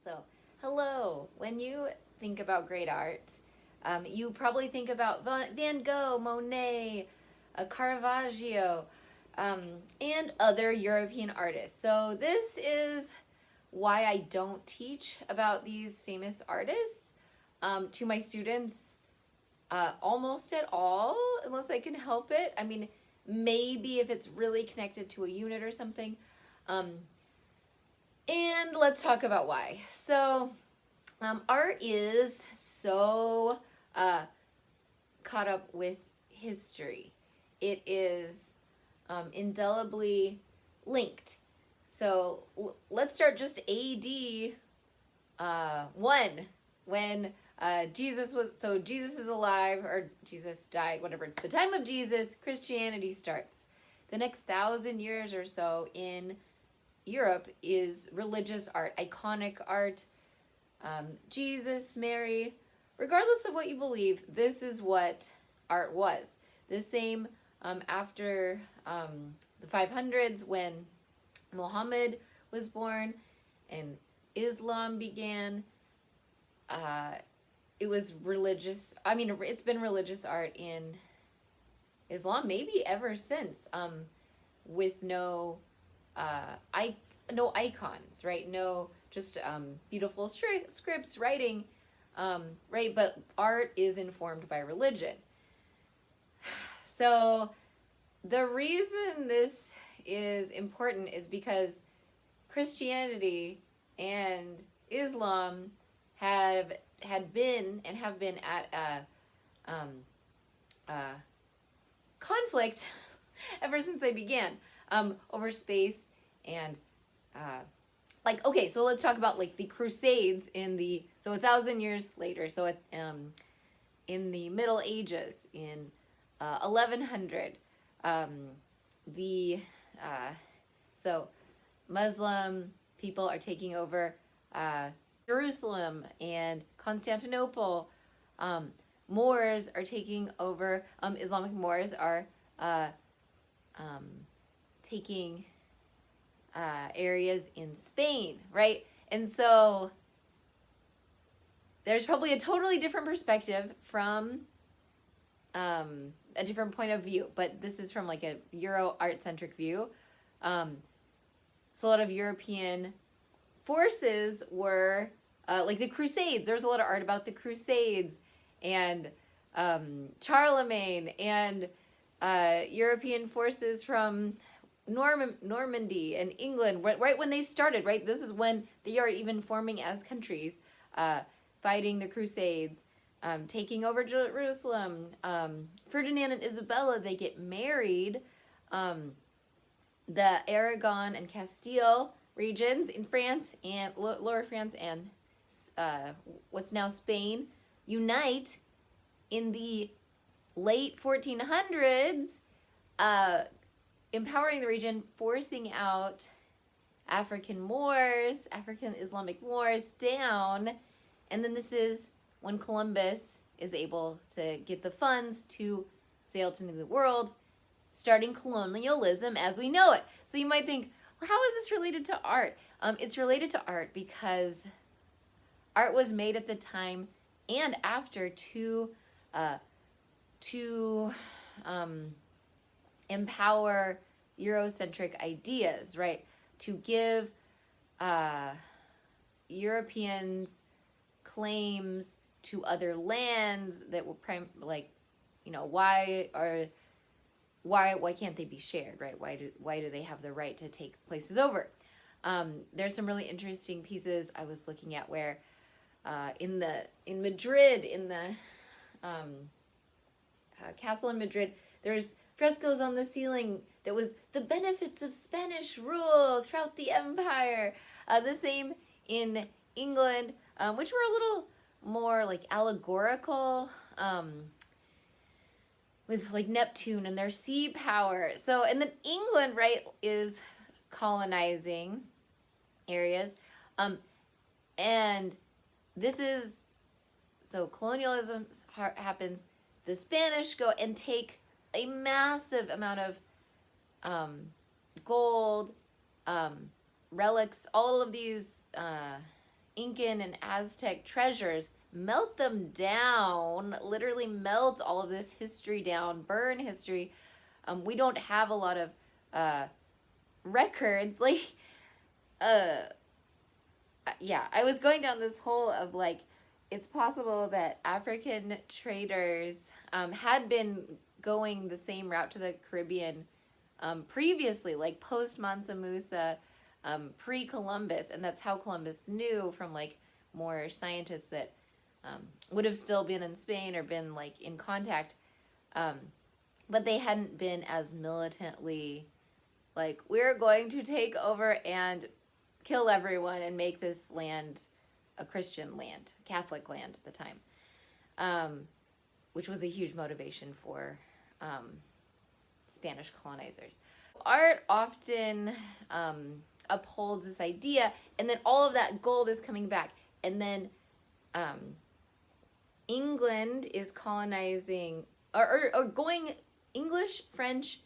So, hello. When you think about great art, you probably think about Van Gogh, Monet, Caravaggio, um, and other European artists. So, this is why I don't teach about these famous artists to my students almost at all, unless I can help it. I mean, maybe if it's really connected to a unit or something. Um, and let's talk about why. So, art is so caught up with history. It is indelibly linked. So let's start just AD 1, when Jesus is alive, or Jesus died, whatever. The time of Jesus, Christianity starts. The next 1,000 years or so in Europe is religious art, iconic art. Jesus, Mary, regardless of what you believe, this is what art was. The same after the 500s, when Muhammad was born and Islam began. It was religious. I mean, it's been religious art in Islam maybe ever since, with no no icons, right? No, just beautiful scripts, writing, right? But art is informed by religion. So the reason this is important is because Christianity and Islam had been and have been at a conflict ever since they began, over space and okay, so let's talk about like the Crusades so 1,000 years later, so in the Middle Ages, in 1100, the so Muslim people are taking over Jerusalem and Constantinople. Moors are taking over. Islamic Moors are taking areas in Spain, right? And so there's probably a totally different perspective from a different point of view, but this is from like a Euro art-centric view. So a lot of European forces were like the Crusades. There's a lot of art about the Crusades and Charlemagne and European forces from Normandy and England, right when they started, right? This is when they are even forming as countries, fighting the Crusades, taking over Jerusalem. Ferdinand and Isabella, they get married. The Aragon and Castile regions in France and Lower France and what's now Spain unite in the late 1400s, empowering the region, forcing out African Moors, African Islamic Moors down. And then this is when Columbus is able to get the funds to sail to the world, starting colonialism as we know it. So you might think, well, how is this related to art? It's related to art because art was made at the time and after to empower Eurocentric ideas, right? To give Europeans claims to other lands that were why can't they be shared, right? Why do they have the right to take places over? There's some really interesting pieces I was looking at where in Madrid, in the castle in Madrid, there's frescoes on the ceiling that was the benefits of Spanish rule throughout the empire. The same in England, which were a little more like allegorical, with like Neptune and their sea power. So, and then England, right, is colonizing areas. And this is, so colonialism happens. The Spanish go and take a massive amount of gold, relics, all of these Incan and Aztec treasures, melt them down, literally melt all of this history down, burn history. We don't have a lot of records. Like, yeah, I was going down this hole of like, it's possible that African traders had been going the same route to the Caribbean previously, like post Mansa Musa, pre-Columbus, and that's how Columbus knew from like more scientists that would have still been in Spain or been like in contact, but they hadn't been as militantly like, we're going to take over and kill everyone and make this land a Christian land, Catholic land at the time, which was a huge motivation for Spanish colonizers. Art often upholds this idea, and then all of that gold is coming back, and then England is colonizing, or going English, French,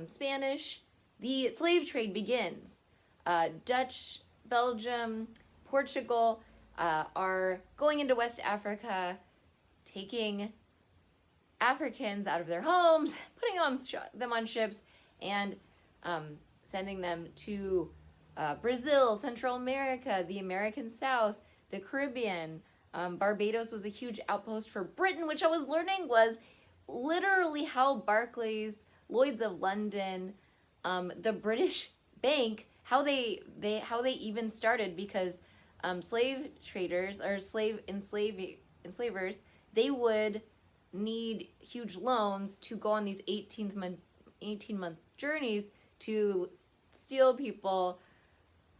Spanish. The slave trade begins. Dutch, Belgium, Portugal are going into West Africa, taking Africans out of their homes, putting them on ships, and sending them to Brazil, Central America, the American South, the Caribbean. Barbados was a huge outpost for Britain, which I was learning was literally how Barclays, Lloyd's of London, the British Bank, how they even started, because slave traders or enslavers, they would need huge loans to go on these 18-month journeys to steal people,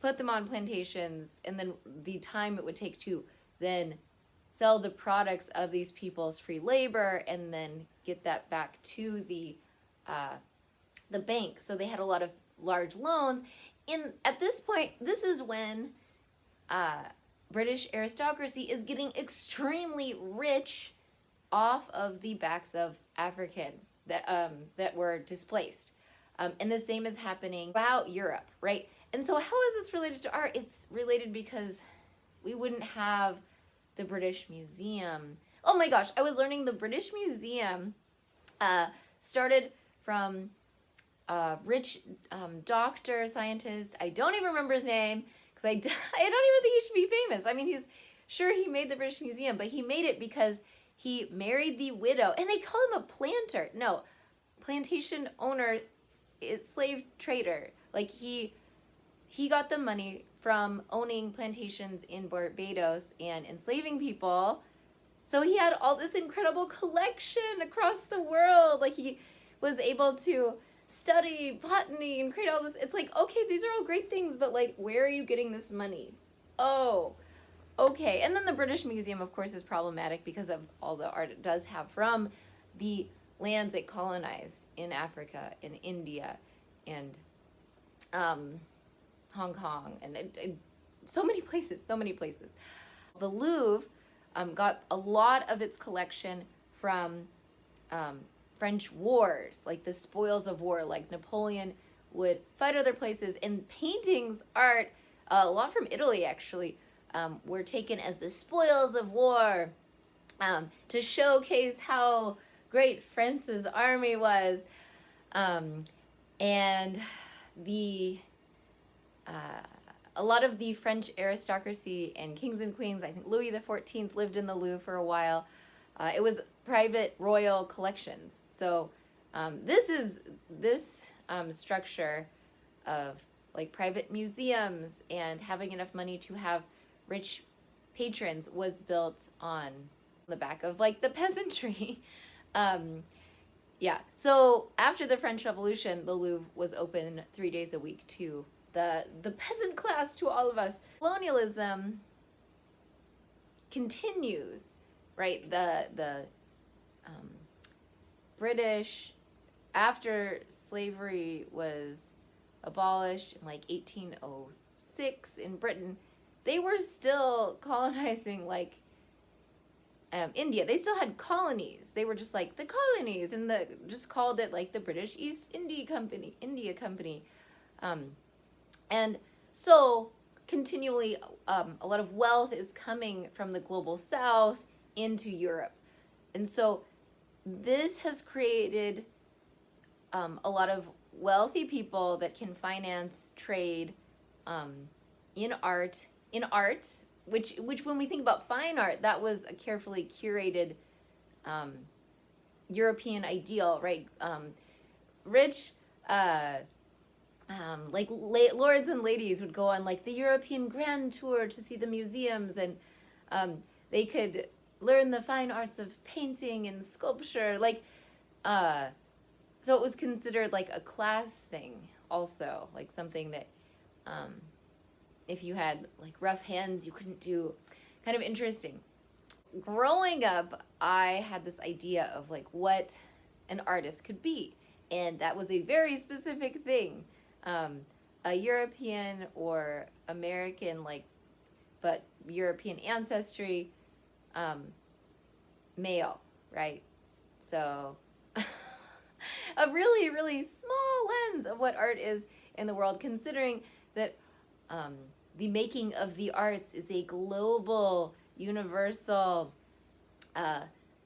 put them on plantations, and then the time it would take to then sell the products of these people's free labor and then get that back to the bank. So they had a lot of large loans. At this point, this is when British aristocracy is getting extremely rich off of the backs of Africans that were displaced. And the same is happening about Europe, right? And so how is this related to art? It's related because we wouldn't have the British Museum. Oh my gosh, I was learning the British Museum started from a rich doctor, scientist. I don't even remember his name, because I don't even think he should be famous. I mean, he made the British Museum, but he made it because he married the widow, and they call him a planter. No, plantation owner, slave trader. Like he got the money from owning plantations in Barbados and enslaving people. So he had all this incredible collection across the world. Like he was able to study botany and create all this. It's like, okay, these are all great things, but like, where are you getting this money? Oh, okay. And then the British Museum, of course, is problematic because of all the art it does have from the lands it colonized in Africa, in India, and Hong Kong, and so many places. The Louvre got a lot of its collection from French wars, like the spoils of war, like Napoleon would fight other places, and paintings, art, a lot from Italy actually, were taken as the spoils of war to showcase how great France's army was. And a lot of the French aristocracy and kings and queens, I think Louis XIV lived in the Louvre for a while. It was private royal collections. So this structure of like private museums and having enough money to have rich patrons was built on the back of like the peasantry. Yeah, so after the French Revolution, the Louvre was open 3 days a week to the peasant class, to all of us. Colonialism continues, right? The British, after slavery was abolished in like 1806 in Britain, they were still colonizing like India. They still had colonies. They were just like the colonies, and just called it like the British East India Company. And so continually, a lot of wealth is coming from the global south into Europe. And so this has created a lot of wealthy people that can finance trade in art, which when we think about fine art, that was a carefully curated European ideal, right? Rich, like lords and ladies would go on like the European Grand Tour to see the museums, and they could learn the fine arts of painting and sculpture, like so it was considered like a class thing also, like something that if you had like rough hands you couldn't do. Kind of interesting. Growing up, I had this idea of like what an artist could be, and that was a very specific thing. A European or American, like, but European ancestry, male, right? So a really, really small lens of what art is in the world, considering that the making of the arts is a global, universal,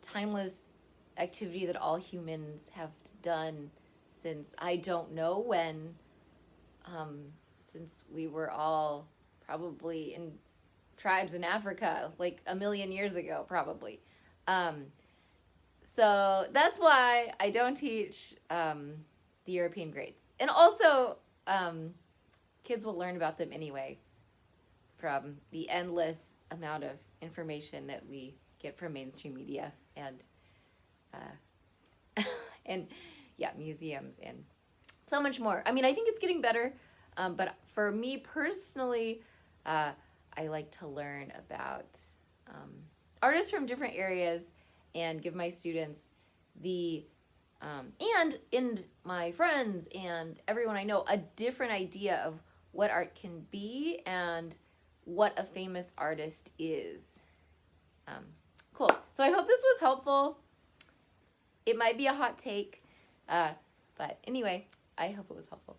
timeless activity that all humans have done since I don't know when, since we were all probably in tribes in Africa like 1 million years ago, probably. So that's why I don't teach the European greats. And also, kids will learn about them anyway from the endless amount of information that we get from mainstream media and and yeah, museums and so much more. I mean, I think it's getting better, but for me personally, I like to learn about artists from different areas and give my students the and my friends and everyone I know a different idea of what art can be and what a famous artist is. Cool. So I hope this was helpful. It might be a hot take, but anyway, I hope it was helpful.